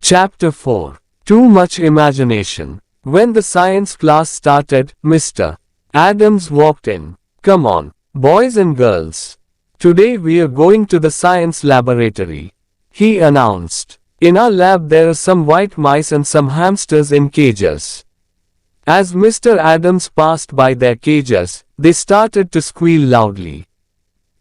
Chapter 4. Too much imagination. When the science class started, Mr. Adams walked in. Come on, boys and girls. Today we are going to the science laboratory, he announced. In our lab there are some white mice and some hamsters in cages. As Mr. Adams passed by their cages, they started to squeal loudly.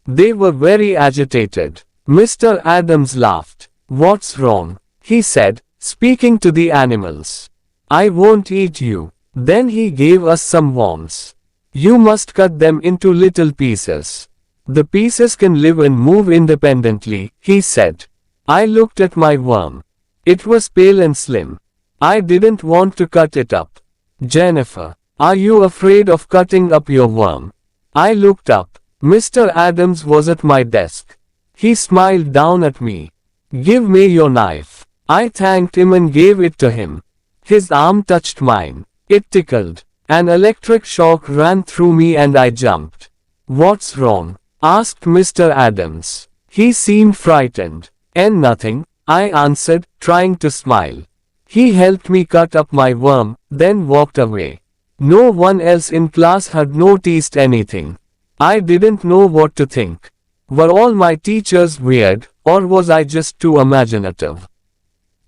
They were very agitated. Mr. Adams laughed. What's wrong? He said, speaking to the animals. I won't eat you. Then he gave us some worms. You must cut them into little pieces. The pieces can live and move independently, he said. I looked at my worm. It was pale and slim. I didn't want to cut it up. Jennifer, are you afraid of cutting up your worm? I looked up. Mr. Adams was at my desk. He smiled down at me. Give me your knife. I thanked him and gave it to him. His arm touched mine. It tickled. An electric shock ran through me and I jumped. What's wrong? Asked Mr. Adams. He seemed frightened. And nothing, I answered, trying to smile. He helped me cut up my worm, then walked away. No one else in class had noticed anything. I didn't know what to think. Were all my teachers weird, or was I just too imaginative?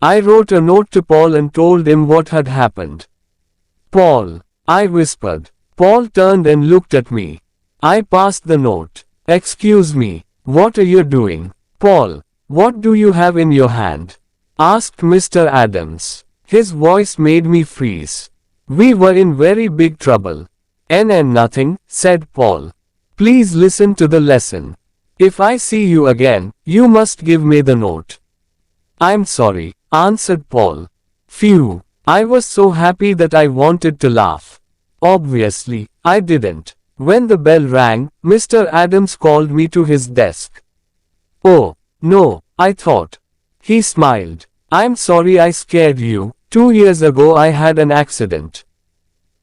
I wrote a note to Paul and told him what had happened. Paul, I whispered. Paul turned and looked at me. I passed the note. Excuse me, what are you doing? Paul, what do you have in your hand? Asked Mr. Adams. His voice made me freeze. We were in very big trouble. And nothing, said Paul. Please listen to the lesson. If I see you again, you must give me the note. I'm sorry, answered Paul. Phew, I was so happy that I wanted to laugh. Obviously, I didn't. When the bell rang, Mr. Adams called me to his desk. Oh, no, I thought. He smiled. I'm sorry I scared you. 2 years ago I had an accident.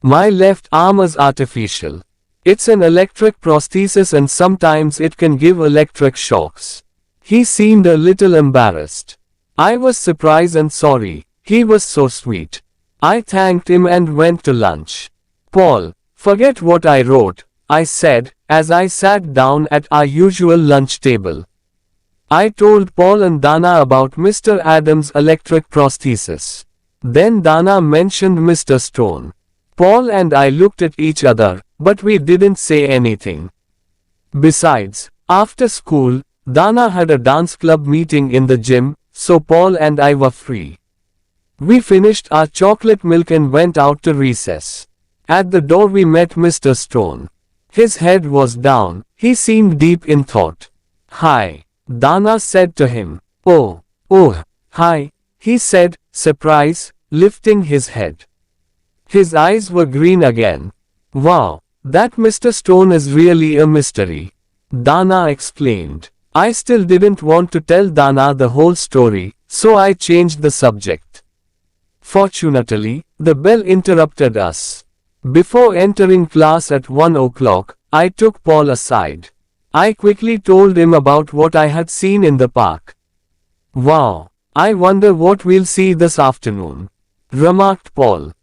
My left arm is artificial. It's an electric prosthesis and sometimes it can give electric shocks. He seemed a little embarrassed. I was surprised and sorry. He was so sweet. I thanked him and went to lunch. Paul, forget what I wrote, I said, as I sat down at our usual lunch table. I told Paul and Dana about Mr. Adams' electric prosthesis. Then Dana mentioned Mr. Stone. Paul and I looked at each other, but we didn't say anything. Besides, after school, Dana had a dance club meeting in the gym, so Paul and I were free. We finished our chocolate milk and went out to recess. At the door we met Mr. Stone. His head was down, he seemed deep in thought. Hi, Dana said to him. Oh, hi, he said, surprised, lifting his head. His eyes were green again. Wow, that Mr. Stone is really a mystery, Dana explained. I still didn't want to tell Dana the whole story, so I changed the subject. Fortunately, the bell interrupted us. Before entering class at 1 o'clock, I took Paul aside. I quickly told him about what I had seen in the park. Wow, I wonder what we'll see this afternoon, remarked Paul.